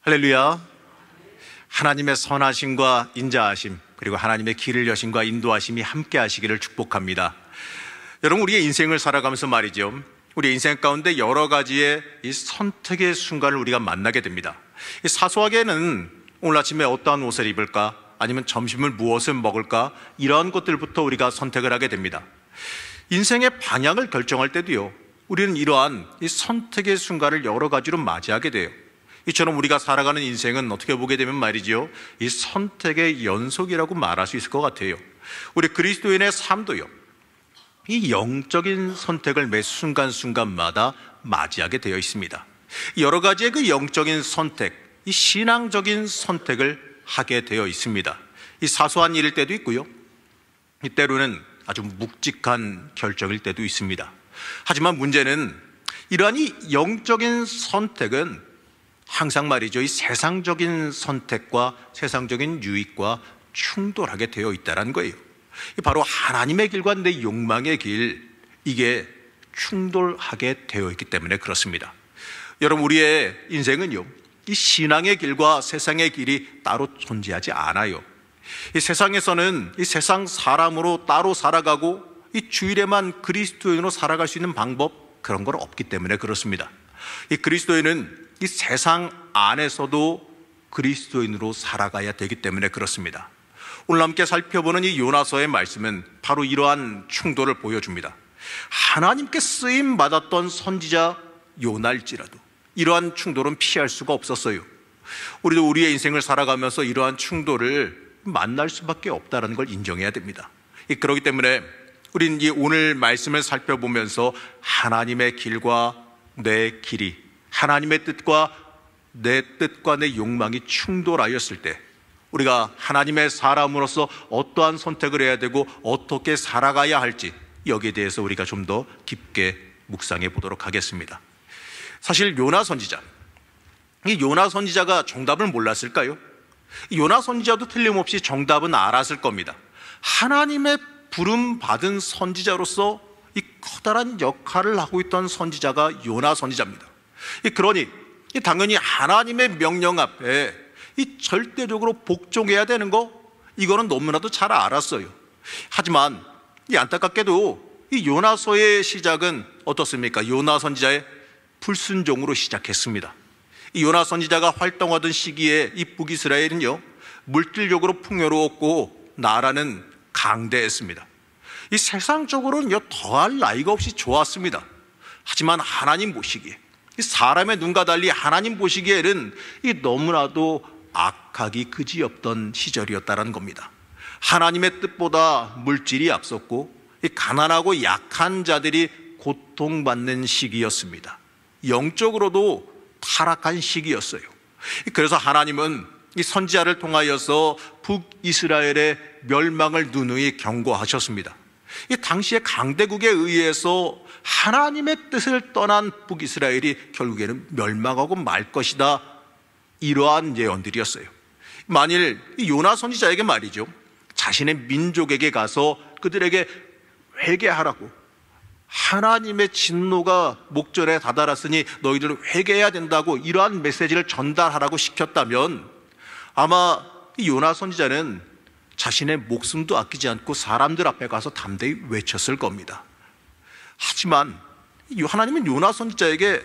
할렐루야. 하나님의 선하심과 인자하심, 그리고 하나님의 길을 여심과 인도하심이 함께 하시기를 축복합니다. 여러분, 우리의 인생을 살아가면서 말이죠, 우리 인생 가운데 여러 가지의 이 선택의 순간을 우리가 만나게 됩니다. 사소하게는 오늘 아침에 어떠한 옷을 입을까, 아니면 점심을 무엇을 먹을까, 이러한 것들부터 우리가 선택을 하게 됩니다. 인생의 방향을 결정할 때도요, 우리는 이러한 이 선택의 순간을 여러 가지로 맞이하게 돼요. 이처럼 우리가 살아가는 인생은 어떻게 보게 되면 말이죠, 이 선택의 연속이라고 말할 수 있을 것 같아요. 우리 그리스도인의 삶도요, 이 영적인 선택을 매 순간순간마다 맞이하게 되어 있습니다. 여러 가지의 그 영적인 선택, 이 신앙적인 선택을 하게 되어 있습니다. 이 사소한 일일 때도 있고요, 이 때로는 아주 묵직한 결정일 때도 있습니다. 하지만 문제는 이러한 이 영적인 선택은 항상 말이죠, 이 세상적인 선택과 세상적인 유익과 충돌하게 되어 있다는 거예요. 바로 하나님의 길과 내 욕망의 길, 이게 충돌하게 되어 있기 때문에 그렇습니다. 여러분, 우리의 인생은요, 이 신앙의 길과 세상의 길이 따로 존재하지 않아요. 이 세상에서는 이 세상 사람으로 따로 살아가고 이 주일에만 그리스도인으로 살아갈 수 있는 방법, 그런 건 없기 때문에 그렇습니다. 이 그리스도인은 이 세상 안에서도 그리스도인으로 살아가야 되기 때문에 그렇습니다. 오늘 함께 살펴보는 이 요나서의 말씀은 바로 이러한 충돌을 보여줍니다. 하나님께 쓰임 받았던 선지자 요나일지라도 이러한 충돌은 피할 수가 없었어요. 우리도 우리의 인생을 살아가면서 이러한 충돌을 만날 수밖에 없다는 걸 인정해야 됩니다. 그렇기 때문에 우리는 이 오늘 말씀을 살펴보면서 하나님의 길과 내 길이, 하나님의 뜻과 내 뜻과 내 욕망이 충돌하였을 때 우리가 하나님의 사람으로서 어떠한 선택을 해야 되고 어떻게 살아가야 할지, 여기에 대해서 우리가 좀 더 깊게 묵상해 보도록 하겠습니다. 사실 요나 선지자, 이 요나 선지자가 정답을 몰랐을까요? 요나 선지자도 틀림없이 정답은 알았을 겁니다. 하나님의 부름 받은 선지자로서 이 커다란 역할을 하고 있던 선지자가 요나 선지자입니다. 그러니 당연히 하나님의 명령 앞에 이 절대적으로 복종해야 되는 거, 이거는 너무나도 잘 알았어요. 하지만 이 안타깝게도 이 요나서의 시작은 어떻습니까? 요나 선지자의 불순종으로 시작했습니다. 이 요나 선지자가 활동하던 시기에 이 북이스라엘은요, 물질적으로 풍요로웠고 나라는 강대했습니다. 이 세상적으로는 더할 나위가 없이 좋았습니다. 하지만 하나님 보시기에, 이 사람의 눈과 달리 하나님 보시기에는 이 너무나도 악하기 그지없던 시절이었다는 겁니다. 하나님의 뜻보다 물질이 앞섰고 이 가난하고 약한 자들이 고통받는 시기였습니다. 영적으로도 타락한 시기였어요. 그래서 하나님은 이 선지자를 통하여서 북이스라엘의 멸망을 누누이 경고하셨습니다. 이 당시의 강대국에 의해서 하나님의 뜻을 떠난 북이스라엘이 결국에는 멸망하고 말 것이다, 이러한 예언들이었어요. 만일 이 요나 선지자에게 말이죠, 자신의 민족에게 가서 그들에게 회개하라고, 하나님의 진노가 목전에 다다랐으니 너희들은 회개해야 된다고 이러한 메시지를 전달하라고 시켰다면 아마 이 요나 선지자는 자신의 목숨도 아끼지 않고 사람들 앞에 가서 담대히 외쳤을 겁니다. 하지만 하나님은 요나 선지자에게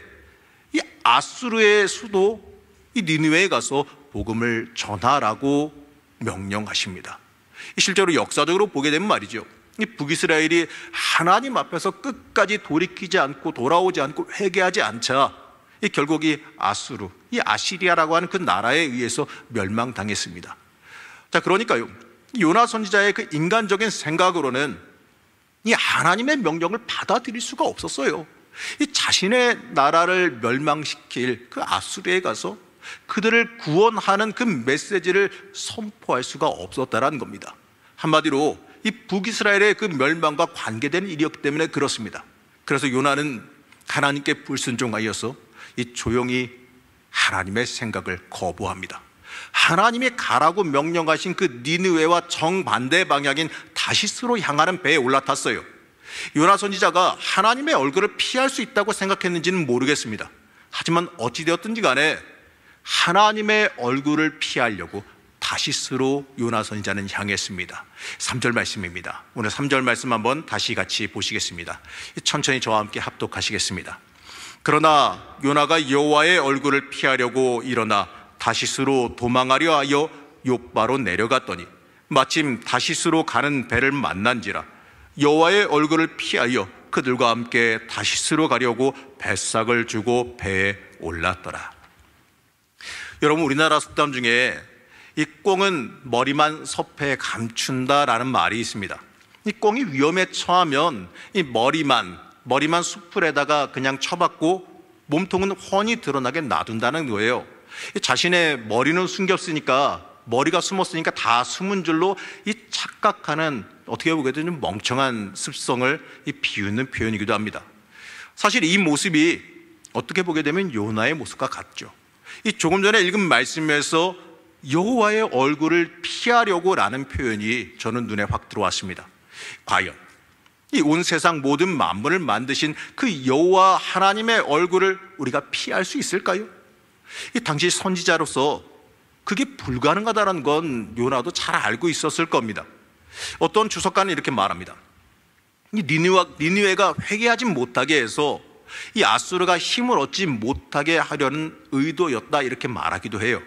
이 아수르의 수도 이 니느웨에 가서 복음을 전하라고 명령하십니다. 실제로 역사적으로 보게 되면 말이죠, 이 북이스라엘이 하나님 앞에서 끝까지 돌이키지 않고 돌아오지 않고 회개하지 않자 이 결국 이 아수르, 이 아시리아라고 하는 그 나라에 의해서 멸망당했습니다. 자, 그러니까요, 요나 선지자의 그 인간적인 생각으로는 이 하나님의 명령을 받아들일 수가 없었어요. 이 자신의 나라를 멸망시킬 그 아수르에 가서 그들을 구원하는 그 메시지를 선포할 수가 없었다는 겁니다. 한마디로 이 북이스라엘의 그 멸망과 관계된 일이었기 때문에 그렇습니다. 그래서 요나는 하나님께 불순종하여서 이 조용히 하나님의 생각을 거부합니다. 하나님이 가라고 명령하신 그 니느웨와 정반대 방향인 다시스로 향하는 배에 올라탔어요. 요나 선지자가 하나님의 얼굴을 피할 수 있다고 생각했는지는 모르겠습니다. 하지만 어찌되었든지 간에 하나님의 얼굴을 피하려고 다시스로 요나 선지자는 향했습니다. 3절 말씀입니다. 오늘 3절 말씀 한번 다시 같이 보시겠습니다. 천천히 저와 함께 합독하시겠습니다. 그러나 요나가 여호와의 얼굴을 피하려고 일어나 다시스로 도망하려 하여 욥바로 내려갔더니 마침 다시스로 가는 배를 만난지라 여호와의 얼굴을 피하여 그들과 함께 다시스로 가려고 뱃삭을 주고 배에 올랐더라. 여러분, 우리나라 속담 중에 이 꽁은 머리만 섭해에 감춘다라는 말이 있습니다. 이 꽁이 위험에 처하면 이 머리만 수풀에다가 그냥 쳐박고 몸통은 훤히 드러나게 놔둔다는 거예요. 자신의 머리는 숨겼으니까, 머리가 숨었으니까 다 숨은 줄로 이 착각하는, 어떻게 보게 되면 멍청한 습성을 비유는 표현이기도 합니다. 사실 이 모습이 어떻게 보게 되면 요나의 모습과 같죠. 이 조금 전에 읽은 말씀에서 여호와의 얼굴을 피하려고 라는 표현이 저는 눈에 확 들어왔습니다. 과연 이 온 세상 모든 만물을 만드신 그 여호와 하나님의 얼굴을 우리가 피할 수 있을까요? 이 당시 선지자로서 그게 불가능하다는 건 요나도 잘 알고 있었을 겁니다. 어떤 주석가는 이렇게 말합니다. 이 니느웨가 회개하지 못하게 해서 이 아수르가 힘을 얻지 못하게 하려는 의도였다, 이렇게 말하기도 해요.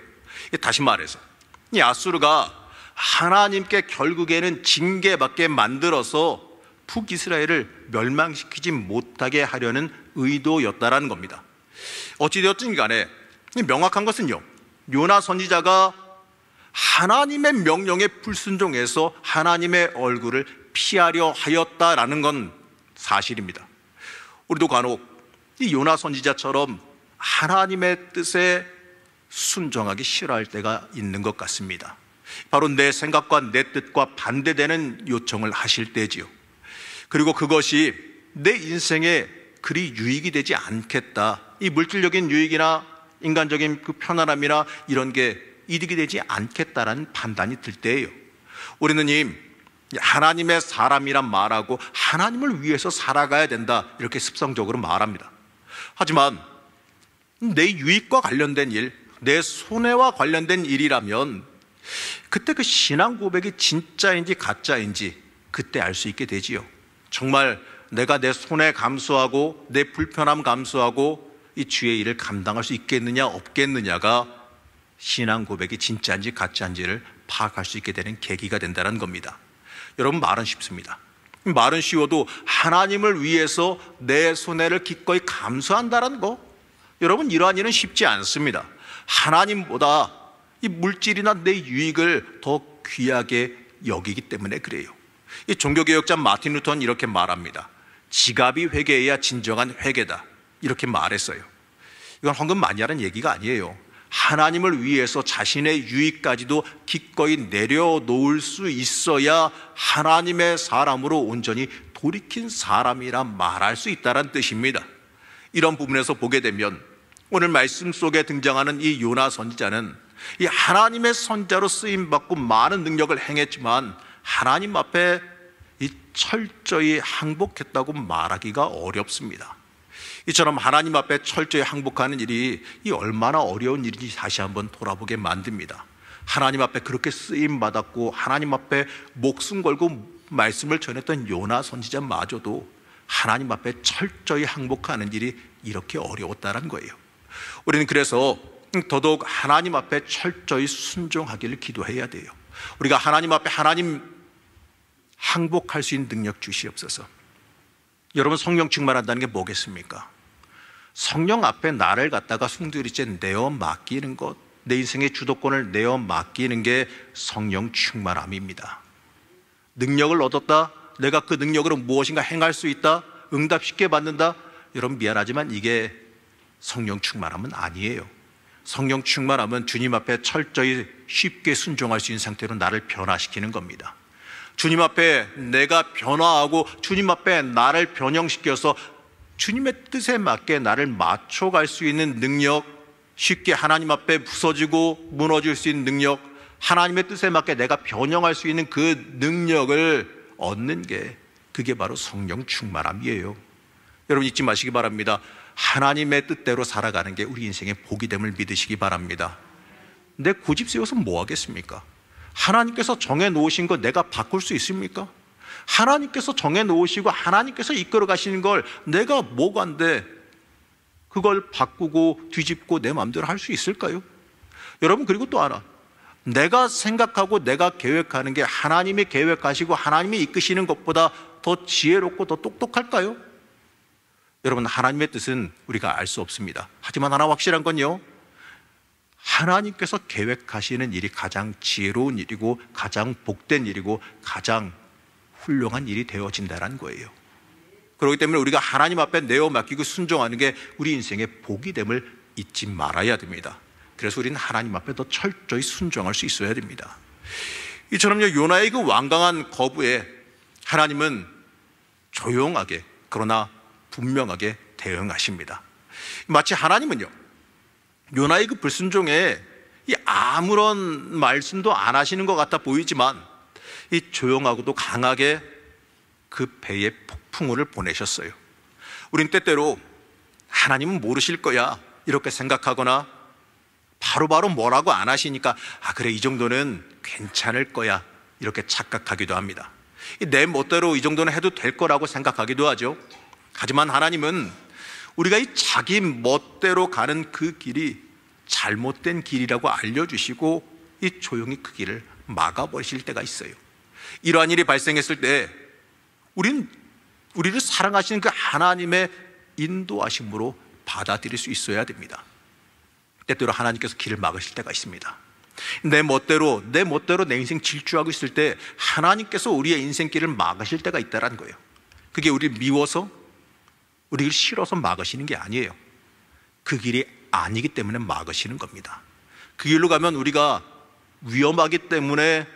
다시 말해서 이 아수르가 하나님께 결국에는 징계받게 만들어서 북이스라엘을 멸망시키지 못하게 하려는 의도였다라는 겁니다. 어찌되었든 간에 명확한 것은요, 요나 선지자가 하나님의 명령에 불순종해서 하나님의 얼굴을 피하려 하였다라는 건 사실입니다. 우리도 간혹 이 요나 선지자처럼 하나님의 뜻에 순종하기 싫어할 때가 있는 것 같습니다. 바로 내 생각과 내 뜻과 반대되는 요청을 하실 때지요. 그리고 그것이 내 인생에 그리 유익이 되지 않겠다, 이 물질적인 유익이나 인간적인 그 편안함이나 이런 게 이득이 되지 않겠다라는 판단이 들 때예요. 우리는 하나님의 사람이란 말하고 하나님을 위해서 살아가야 된다, 이렇게 습성적으로 말합니다. 하지만 내 유익과 관련된 일, 내 손해와 관련된 일이라면 그때 그 신앙 고백이 진짜인지 가짜인지 그때 알 수 있게 되지요. 정말 내가 내 손해 감수하고 내 불편함 감수하고 이 주의 일을 감당할 수 있겠느냐 없겠느냐가 신앙 고백이 진짜인지 가짜인지를 파악할 수 있게 되는 계기가 된다는 겁니다. 여러분, 말은 쉽습니다. 말은 쉬워도 하나님을 위해서 내 손해를 기꺼이 감수한다는 거, 여러분, 이러한 일은 쉽지 않습니다. 하나님보다 이 물질이나 내 유익을 더 귀하게 여기기 때문에 그래요. 이 종교개혁자 마틴 루터는 이렇게 말합니다. 지갑이 회개해야 진정한 회개다, 이렇게 말했어요. 이건 황금 많이 하는 얘기가 아니에요. 하나님을 위해서 자신의 유익까지도 기꺼이 내려놓을 수 있어야 하나님의 사람으로 온전히 돌이킨 사람이라 말할 수 있다는 뜻입니다. 이런 부분에서 보게 되면 오늘 말씀 속에 등장하는 이 요나 선지자는 이 하나님의 선자로 쓰임받고 많은 능력을 행했지만 하나님 앞에 이 철저히 항복했다고 말하기가 어렵습니다. 이처럼 하나님 앞에 철저히 항복하는 일이 이 얼마나 어려운 일인지 다시 한번 돌아보게 만듭니다. 하나님 앞에 그렇게 쓰임받았고 하나님 앞에 목숨 걸고 말씀을 전했던 요나 선지자마저도 하나님 앞에 철저히 항복하는 일이 이렇게 어려웠다는 거예요. 우리는 그래서 더더욱 하나님 앞에 철저히 순종하기를 기도해야 돼요. 우리가 하나님 앞에 항복할 수 있는 능력 주시옵소서. 여러분, 성령 충만한다는 게 뭐겠습니까? 성령 앞에 나를 갖다가 숭두리째 내어 맡기는 것, 내 인생의 주도권을 내어 맡기는 게 성령 충만함입니다. 능력을 얻었다, 내가 그 능력으로 무엇인가 행할 수 있다, 응답 쉽게 받는다, 여러분 미안하지만 이게 성령 충만함은 아니에요. 성령 충만함은 주님 앞에 철저히 쉽게 순종할 수 있는 상태로 나를 변화시키는 겁니다. 주님 앞에 내가 변화하고 주님 앞에 나를 변형시켜서 주님의 뜻에 맞게 나를 맞춰갈 수 있는 능력, 쉽게 하나님 앞에 부서지고 무너질 수 있는 능력, 하나님의 뜻에 맞게 내가 변형할 수 있는 그 능력을 얻는 게, 그게 바로 성령 충만함이에요. 여러분 잊지 마시기 바랍니다. 하나님의 뜻대로 살아가는 게 우리 인생의 복이 됨을 믿으시기 바랍니다. 내 고집 세워서 뭐 하겠습니까? 하나님께서 정해놓으신 거 내가 바꿀 수 있습니까? 하나님께서 정해놓으시고 하나님께서 이끌어 가시는 걸 내가 뭐간데 그걸 바꾸고 뒤집고 내 마음대로 할 수 있을까요? 여러분, 그리고 또 하나, 내가 생각하고 내가 계획하는 게 하나님이 계획하시고 하나님이 이끄시는 것보다 더 지혜롭고 더 똑똑할까요? 여러분, 하나님의 뜻은 우리가 알 수 없습니다. 하지만 하나 확실한 건요, 하나님께서 계획하시는 일이 가장 지혜로운 일이고 가장 복된 일이고 가장 훌륭한 일이 되어진다는 거예요. 그렇기 때문에 우리가 하나님 앞에 내어 맡기고 순종하는 게 우리 인생의 복이 됨을 잊지 말아야 됩니다. 그래서 우리는 하나님 앞에 더 철저히 순종할 수 있어야 됩니다. 이처럼요, 요나의 그 완강한 거부에 하나님은 조용하게 그러나 분명하게 대응하십니다. 마치 하나님은요, 요나의 그 불순종에 아무런 말씀도 안 하시는 것 같아 보이지만 이 조용하고도 강하게 그 배에 폭풍우를 보내셨어요. 우린 때때로 하나님은 모르실 거야 이렇게 생각하거나 바로바로 뭐라고 안 하시니까 그래, 이 정도는 괜찮을 거야 이렇게 착각하기도 합니다. 내 멋대로 이 정도는 해도 될 거라고 생각하기도 하죠. 하지만 하나님은 우리가 이 자기 멋대로 가는 그 길이 잘못된 길이라고 알려주시고 이 조용히 그 길을 막아버리실 때가 있어요. 이러한 일이 발생했을 때 우리를 사랑하시는 그 하나님의 인도하심으로 받아들일 수 있어야 됩니다. 때때로 하나님께서 길을 막으실 때가 있습니다. 내 멋대로 내 인생 질주하고 있을 때 하나님께서 우리의 인생길을 막으실 때가 있다는 거예요. 그게 우리를 미워서 우리를 싫어서 막으시는 게 아니에요. 그 길이 아니기 때문에 막으시는 겁니다. 그 길로 가면 우리가 위험하기 때문에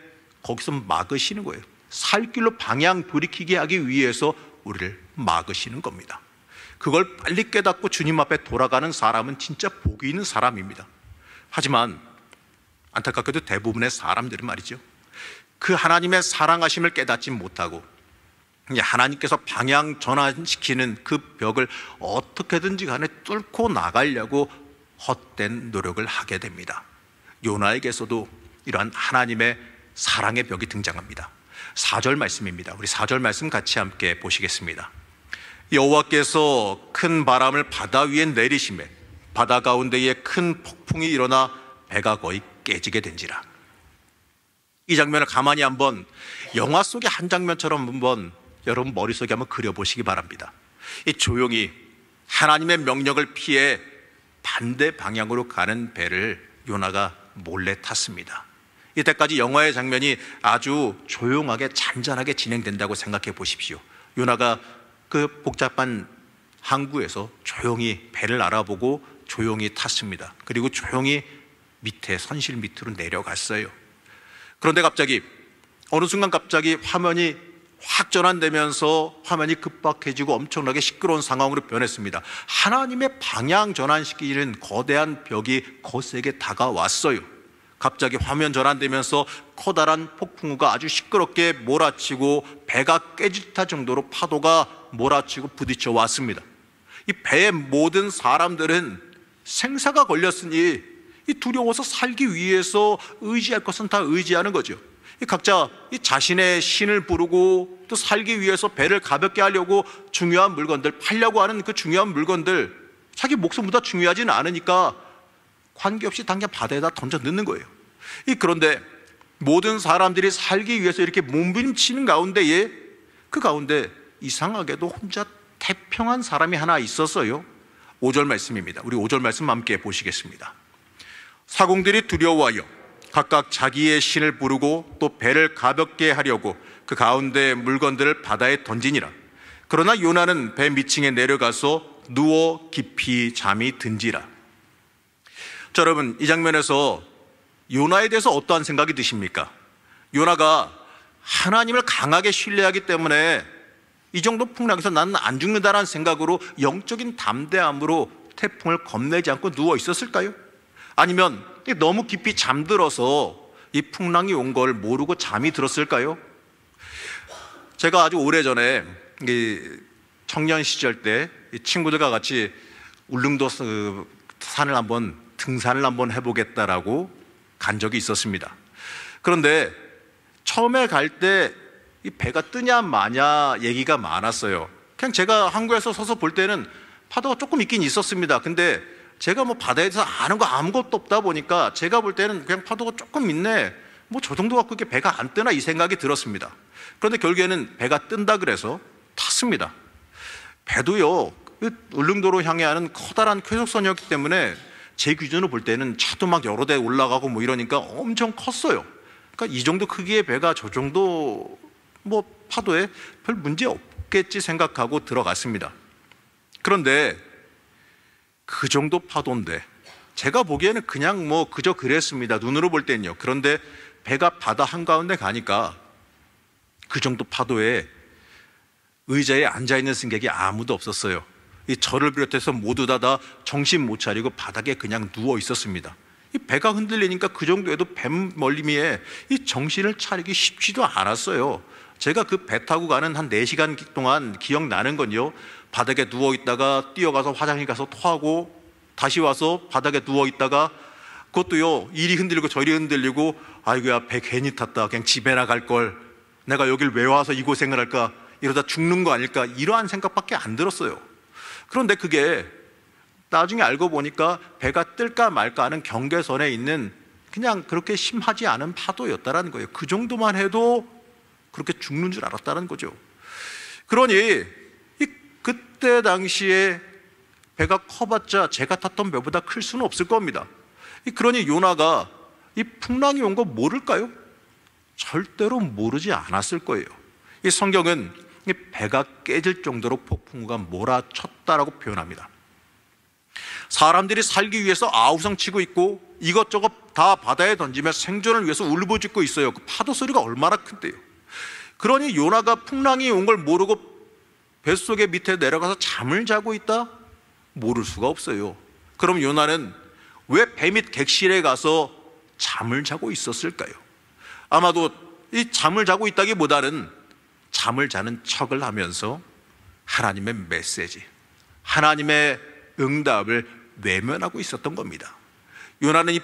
거기서 막으시는 거예요. 살 길로 방향 돌이키게 하기 위해서 우리를 막으시는 겁니다. 그걸 빨리 깨닫고 주님 앞에 돌아가는 사람은 진짜 복이 있는 사람입니다. 하지만 안타깝게도 대부분의 사람들은 말이죠, 그 하나님의 사랑하심을 깨닫지 못하고 하나님께서 방향 전환시키는 그 벽을 어떻게든지 간에 뚫고 나가려고 헛된 노력을 하게 됩니다. 요나에게서도 이러한 하나님의 사랑의 벽이 등장합니다. 4절 말씀입니다. 우리 4절 말씀 같이 함께 보시겠습니다. 여호와께서 큰 바람을 바다 위에 내리시매 바다 가운데에 큰 폭풍이 일어나 배가 거의 깨지게 된지라. 이 장면을 가만히 한번 영화 속의 한 장면처럼 한번 여러분 머릿속에 한번 그려보시기 바랍니다. 이 조용히 하나님의 명령을 피해 반대 방향으로 가는 배를 요나가 몰래 탔습니다. 이때까지 영화의 장면이 아주 조용하게 잔잔하게 진행된다고 생각해 보십시오. 요나가 그 복잡한 항구에서 조용히 배를 알아보고 조용히 탔습니다. 그리고 조용히 밑에 선실 밑으로 내려갔어요. 그런데 갑자기 어느 순간 갑자기 화면이 확 전환되면서 화면이 급박해지고 엄청나게 시끄러운 상황으로 변했습니다. 하나님의 방향 전환시키는 거대한 벽이 거세게 다가왔어요. 갑자기 화면 전환되면서 커다란 폭풍우가 아주 시끄럽게 몰아치고 배가 깨질 듯할 정도로 파도가 몰아치고 부딪혀 왔습니다. 이 배의 모든 사람들은 생사가 걸렸으니 이 두려워서 살기 위해서 의지할 것은 다 의지하는 거죠. 각자 자신의 신을 부르고 또 살기 위해서 배를 가볍게 하려고 중요한 물건들, 팔려고 하는 그 중요한 물건들, 자기 목숨보다 중요하지는 않으니까 관계없이 당장 바다에다 던져 넣는 거예요. 그런데 모든 사람들이 살기 위해서 이렇게 몸부림치는 가운데에 그 가운데 이상하게도 혼자 태평한 사람이 하나 있었어요. 5절 말씀입니다. 우리 5절 말씀 함께 보시겠습니다. 사공들이 두려워하여 각각 자기의 신을 부르고 또 배를 가볍게 하려고 그 가운데 물건들을 바다에 던지니라. 그러나 요나는 배 밑층에 내려가서 누워 깊이 잠이 든지라. 자, 여러분, 이 장면에서 요나에 대해서 어떠한 생각이 드십니까? 요나가 하나님을 강하게 신뢰하기 때문에 이 정도 풍랑에서 나는 안 죽는다라는 생각으로 영적인 담대함으로 태풍을 겁내지 않고 누워 있었을까요? 아니면 너무 깊이 잠들어서 이 풍랑이 온 걸 모르고 잠이 들었을까요? 제가 아주 오래전에 청년 시절 때 친구들과 같이 울릉도 산을 한번 등산을 한번 해보겠다라고 간 적이 있었습니다. 그런데 처음에 갈 때 이 배가 뜨냐 마냐 얘기가 많았어요. 그냥 제가 항구에서 서서 볼 때는 파도가 조금 있긴 있었습니다. 근데 제가 뭐 바다에 대해서 아는 거 아무것도 없다 보니까 제가 볼 때는 그냥 파도가 조금 있네, 뭐 저 정도 갖고 이렇게 배가 안 뜨나 이 생각이 들었습니다. 그런데 결국에는 배가 뜬다 그래서 탔습니다. 배도요, 울릉도로 향해 하는 커다란 쾌속선이었기 때문에 제 기준으로 볼 때는 차도 막 여러 대 올라가고 뭐 이러니까 엄청 컸어요. 그러니까 이 정도 크기의 배가 저 정도 뭐 파도에 별 문제 없겠지 생각하고 들어갔습니다. 그런데 그 정도 파도인데 제가 보기에는 그냥 뭐 그저 그랬습니다. 눈으로 볼 때는요. 그런데 배가 바다 한가운데 가니까 그 정도 파도에 의자에 앉아있는 승객이 아무도 없었어요. 이 저를 비롯해서 모두 다 정신 못 차리고 바닥에 그냥 누워 있었습니다. 이 배가 흔들리니까 그 정도에도 배 멀미에 이 정신을 차리기 쉽지도 않았어요. 제가 그 배 타고 가는 한 4시간 동안 기억나는 건요, 바닥에 누워 있다가 뛰어가서 화장실 가서 토하고 다시 와서 바닥에 누워 있다가 그것도요, 이리 흔들리고 저리 흔들리고, 아이고야 배 괜히 탔다, 그냥 집에나 갈걸, 내가 여길 왜 와서 이 고생을 할까, 이러다 죽는 거 아닐까, 이러한 생각밖에 안 들었어요. 그런데 그게 나중에 알고 보니까 배가 뜰까 말까 하는 경계선에 있는 그냥 그렇게 심하지 않은 파도였다는 거예요. 그 정도만 해도 그렇게 죽는 줄 알았다는 거죠. 그러니 그때 당시에 배가 커봤자 제가 탔던 배보다 클 수는 없을 겁니다. 그러니 요나가 이 풍랑이 온 거 모를까요? 절대로 모르지 않았을 거예요. 이 성경은 이 배가 깨질 정도로 폭풍우가 몰아쳤다라고 표현합니다. 사람들이 살기 위해서 아우성치고 있고 이것저것 다 바다에 던지며 생존을 위해서 울부짖고 있어요. 그 파도 소리가 얼마나 큰데요. 그러니 요나가 풍랑이 온 걸 모르고 뱃속에 밑에 내려가서 잠을 자고 있다? 모를 수가 없어요. 그럼 요나는 왜 배 밑 객실에 가서 잠을 자고 있었을까요? 아마도 이 잠을 자고 있다기보다는 잠을 자는 척을 하면서 하나님의 메시지, 하나님의 응답을 외면하고 있었던 겁니다. 요나는 이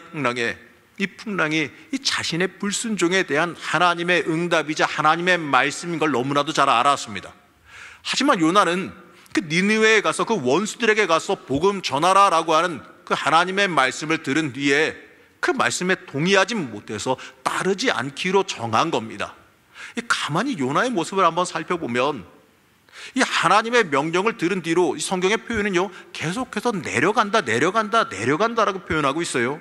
풍랑이 이 자신의 불순종에 대한 하나님의 응답이자 하나님의 말씀인 걸 너무나도 잘 알았습니다. 하지만 요나는 그 니느웨에 가서 그 원수들에게 가서 복음 전하라라고 하는 그 하나님의 말씀을 들은 뒤에 그 말씀에 동의하지 못해서 따르지 않기로 정한 겁니다. 가만히 요나의 모습을 한번 살펴보면 이 하나님의 명령을 들은 뒤로 이 성경의 표현은요, 계속해서 내려간다라고 표현하고 있어요.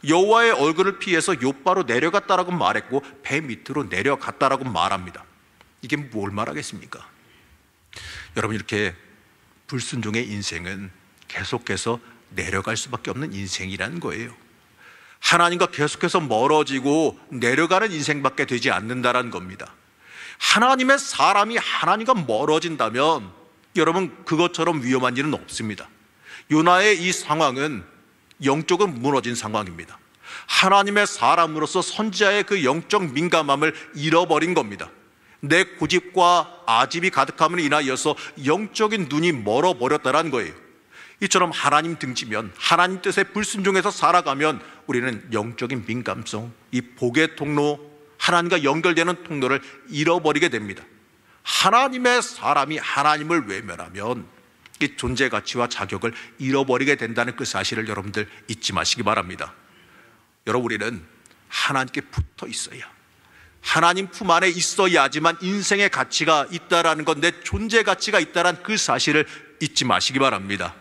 여호와의 얼굴을 피해서 욥바로 내려갔다라고 말했고 배 밑으로 내려갔다라고 말합니다. 이게 뭘 말하겠습니까? 여러분, 이렇게 불순종의 인생은 계속해서 내려갈 수밖에 없는 인생이라는 거예요. 하나님과 계속해서 멀어지고 내려가는 인생밖에 되지 않는다라는 겁니다. 하나님의 사람이 하나님과 멀어진다면 여러분, 그것처럼 위험한 일은 없습니다. 요나의 이 상황은 영적으로 무너진 상황입니다. 하나님의 사람으로서 선지자의 그 영적 민감함을 잃어버린 겁니다. 내 고집과 아집이 가득함으로 인하여서 영적인 눈이 멀어버렸다는 거예요. 이처럼 하나님 등지면, 하나님 뜻에 불순종해서 살아가면 우리는 영적인 민감성, 이 복의 통로, 하나님과 연결되는 통로를 잃어버리게 됩니다. 하나님의 사람이 하나님을 외면하면 이 존재 가치와 자격을 잃어버리게 된다는 그 사실을 여러분들 잊지 마시기 바랍니다. 여러분, 우리는 하나님께 붙어 있어야, 하나님 품 안에 있어야지만 인생의 가치가 있다라는 것, 내 존재 가치가 있다라는 그 사실을 잊지 마시기 바랍니다.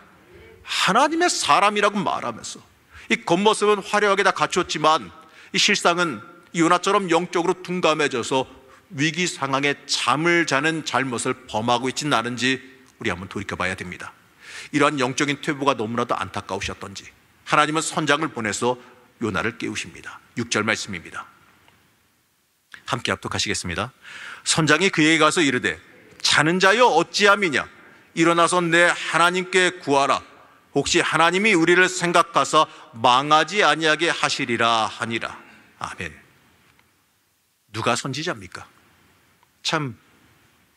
하나님의 사람이라고 말하면서 이 겉모습은 화려하게 다 갖췄지만 이 실상은 요나처럼 영적으로 둔감해져서 위기 상황에 잠을 자는 잘못을 범하고 있지는 않은지 우리 한번 돌이켜봐야 됩니다. 이러한 영적인 퇴보가 너무나도 안타까우셨던지 하나님은 선장을 보내서 요나를 깨우십니다. 6절 말씀입니다. 함께 합독하시겠습니다. 선장이 그에게 가서 이르되 자는 자여 어찌함이냐, 일어나서 내 하나님께 구하라. 혹시 하나님이 우리를 생각하사 망하지 아니하게 하시리라 하니라. 아멘. 누가 선지자입니까? 참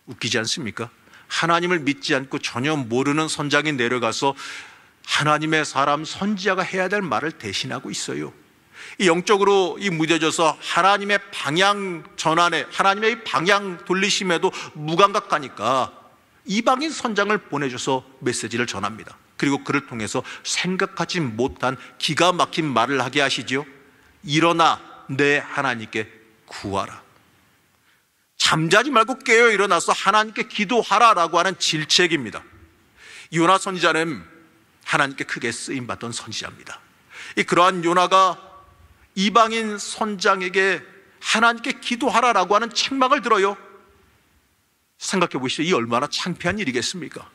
웃기지 않습니까? 하나님을 믿지 않고 전혀 모르는 선장이 내려가서 하나님의 사람 선지자가 해야 될 말을 대신하고 있어요. 이 영적으로 이 무뎌져서 하나님의 방향 전환에, 하나님의 방향 돌리심에도 무감각하니까 이방인 선장을 보내줘서 메시지를 전합니다. 그리고 그를 통해서 생각하지 못한 기가 막힌 말을 하게 하시죠. 일어나 내 하나님께 구하라. 잠자지 말고 깨어 일어나서 하나님께 기도하라라고 하는 질책입니다. 요나 선지자는 하나님께 크게 쓰임받던 선지자입니다. 그러한 요나가 이방인 선장에게 하나님께 기도하라라고 하는 책망을 들어요. 생각해 보시죠. 이 얼마나 창피한 일이겠습니까?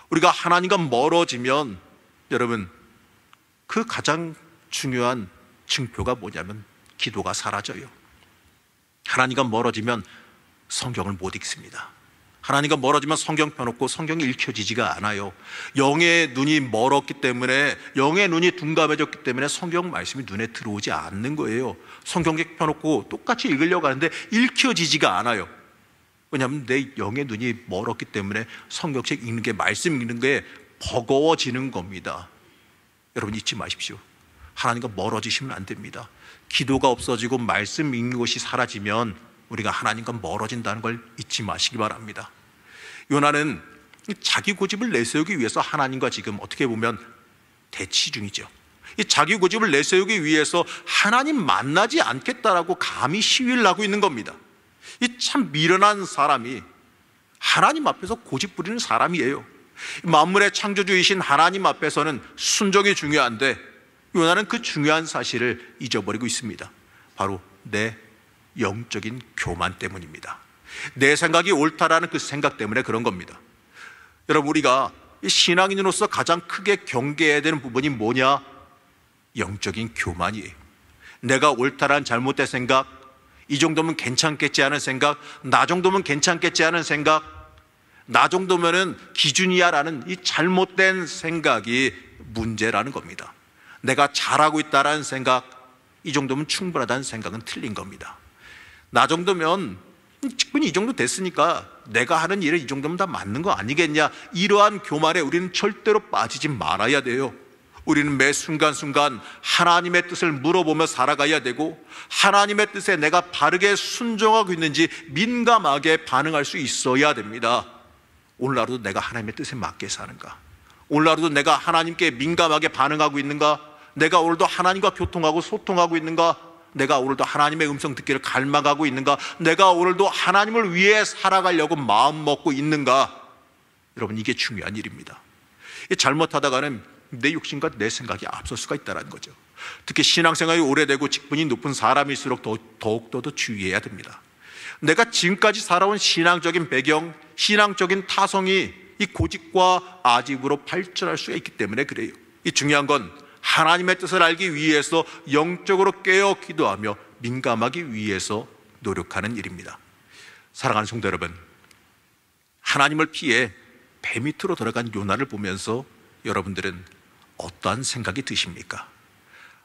우리가 하나님과 멀어지면 여러분, 그 가장 중요한 증표가 뭐냐면 기도가 사라져요. 하나님과 멀어지면 성경을 못 읽습니다. 하나님과 멀어지면 성경 펴놓고 성경이 읽혀지지가 않아요. 영의 눈이 멀었기 때문에, 영의 눈이 둔감해졌기 때문에 성경 말씀이 눈에 들어오지 않는 거예요. 성경책 펴놓고 똑같이 읽으려고 하는데 읽혀지지가 않아요. 왜냐하면 내 영의 눈이 멀었기 때문에 성경책 읽는 게, 말씀 읽는 게 버거워지는 겁니다. 여러분 잊지 마십시오. 하나님과 멀어지시면 안 됩니다. 기도가 없어지고 말씀 읽는 것이 사라지면 우리가 하나님과 멀어진다는 걸 잊지 마시기 바랍니다. 요나는 자기 고집을 내세우기 위해서 하나님과 지금 어떻게 보면 대치 중이죠. 이 자기 고집을 내세우기 위해서 하나님 만나지 않겠다라고 감히 시위를 하고 있는 겁니다. 이 참 미련한 사람이 하나님 앞에서 고집 부리는 사람이에요. 만물의 창조주이신 하나님 앞에서는 순종이 중요한데 요나는 그 중요한 사실을 잊어버리고 있습니다. 바로 내 영적인 교만 때문입니다. 내 생각이 옳다라는 그 생각 때문에 그런 겁니다. 여러분, 우리가 신앙인으로서 가장 크게 경계해야 되는 부분이 뭐냐? 영적인 교만이에요. 내가 옳다란 잘못된 생각, 이 정도면 괜찮겠지 하는 생각, 나 정도면 괜찮겠지 하는 생각, 나 정도면은 기준이야 라는 이 잘못된 생각이 문제라는 겁니다. 내가 잘하고 있다라는 생각, 이 정도면 충분하다는 생각은 틀린 겁니다. 나 정도면 직분이 이 정도 됐으니까 내가 하는 일은 이 정도면 다 맞는 거 아니겠냐, 이러한 교만에 우리는 절대로 빠지지 말아야 돼요. 우리는 매 순간순간 하나님의 뜻을 물어보며 살아가야 되고, 하나님의 뜻에 내가 바르게 순종하고 있는지 민감하게 반응할 수 있어야 됩니다. 오늘 하루도 내가 하나님의 뜻에 맞게 사는가? 오늘 하루도 내가 하나님께 민감하게 반응하고 있는가? 내가 오늘도 하나님과 교통하고 소통하고 있는가? 내가 오늘도 하나님의 음성 듣기를 갈망하고 있는가? 내가 오늘도 하나님을 위해 살아가려고 마음 먹고 있는가? 여러분, 이게 중요한 일입니다. 잘못하다가는 내 욕심과 내 생각이 앞설 수가 있다는 거죠. 특히 신앙생활이 오래되고 직분이 높은 사람일수록 더욱더 주의해야 됩니다. 내가 지금까지 살아온 신앙적인 배경, 신앙적인 타성이 이 고집과 아집으로 발전할 수가 있기 때문에 그래요. 이 중요한 건 하나님의 뜻을 알기 위해서 영적으로 깨어 기도하며 민감하기 위해서 노력하는 일입니다. 사랑하는 성도 여러분, 하나님을 피해 배 밑으로 들어간 요나를 보면서 여러분들은 어떠한 생각이 드십니까?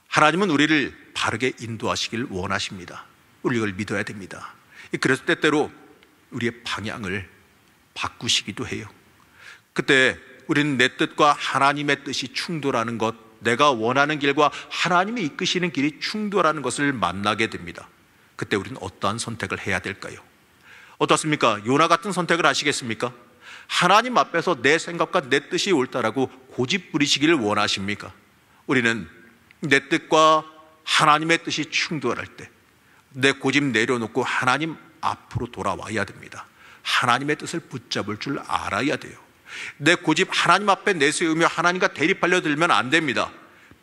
하나님은 우리를 바르게 인도하시길 원하십니다. 우리 이걸 믿어야 됩니다. 그래서 때때로 우리의 방향을 바꾸시기도 해요. 그때 우리는 내 뜻과 하나님의 뜻이 충돌하는 것, 내가 원하는 길과 하나님이 이끄시는 길이 충돌하는 것을 만나게 됩니다. 그때 우리는 어떠한 선택을 해야 될까요? 어떻습니까? 요나 같은 선택을 하시겠습니까? 하나님 앞에서 내 생각과 내 뜻이 옳다라고 고집 부리시기를 원하십니까? 우리는 내 뜻과 하나님의 뜻이 충돌할 때 내 고집 내려놓고 하나님 앞으로 돌아와야 됩니다. 하나님의 뜻을 붙잡을 줄 알아야 돼요. 내 고집 하나님 앞에 내세우며 하나님과 대립하려 들면 안 됩니다.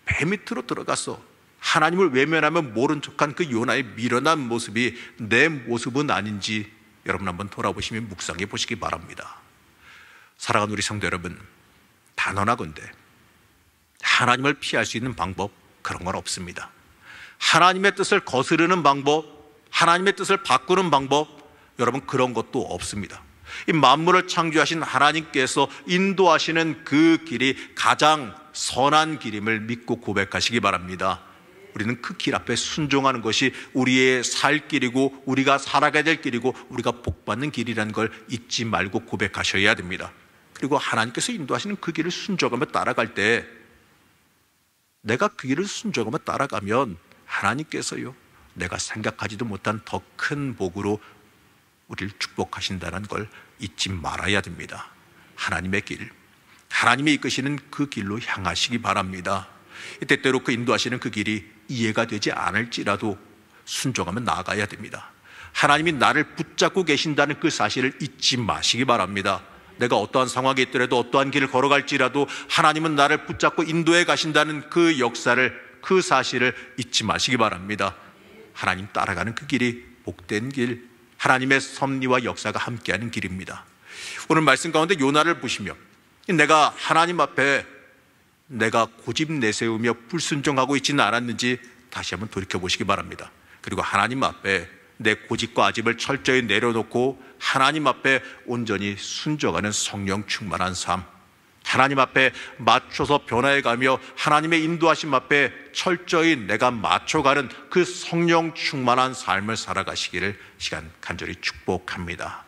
배 밑으로 들어가서 하나님을 외면하며 모른 척한 그 요나의 미련한 모습이 내 모습은 아닌지 여러분 한번 돌아보시면 묵상해 보시기 바랍니다. 사랑하는 우리 성도 여러분, 단언하건대 하나님을 피할 수 있는 방법, 그런 건 없습니다. 하나님의 뜻을 거스르는 방법, 하나님의 뜻을 바꾸는 방법, 여러분 그런 것도 없습니다. 이 만물을 창조하신 하나님께서 인도하시는 그 길이 가장 선한 길임을 믿고 고백하시기 바랍니다. 우리는 그 길 앞에 순종하는 것이 우리의 살 길이고 우리가 살아가야 될 길이고 우리가 복받는 길이라는 걸 잊지 말고 고백하셔야 됩니다. 그리고 하나님께서 인도하시는 그 길을 순종하며 따라갈 때, 내가 그 길을 순종하며 따라가면 하나님께서요, 내가 생각하지도 못한 더 큰 복으로 우리를 축복하신다는 걸 잊지 말아야 됩니다. 하나님의 길, 하나님이 이끄시는 그 길로 향하시기 바랍니다. 때때로 그 인도하시는 그 길이 이해가 되지 않을지라도 순종하며 나아가야 됩니다. 하나님이 나를 붙잡고 계신다는 그 사실을 잊지 마시기 바랍니다. 내가 어떠한 상황에 있더라도, 어떠한 길을 걸어갈지라도 하나님은 나를 붙잡고 인도해 가신다는 그 역사를, 그 사실을 잊지 마시기 바랍니다. 하나님 따라가는 그 길이 복된 길, 하나님의 섭리와 역사가 함께하는 길입니다. 오늘 말씀 가운데 요나를 보시며 내가 하나님 앞에 내가 고집 내세우며 불순종하고 있지는 않았는지 다시 한번 돌이켜보시기 바랍니다. 그리고 하나님 앞에 내 고집과 아집을 철저히 내려놓고 하나님 앞에 온전히 순종하는 성령 충만한 삶, 하나님 앞에 맞춰서 변화해가며 하나님의 인도하심 앞에 철저히 내가 맞춰가는 그 성령 충만한 삶을 살아가시기를 시간 간절히 축복합니다.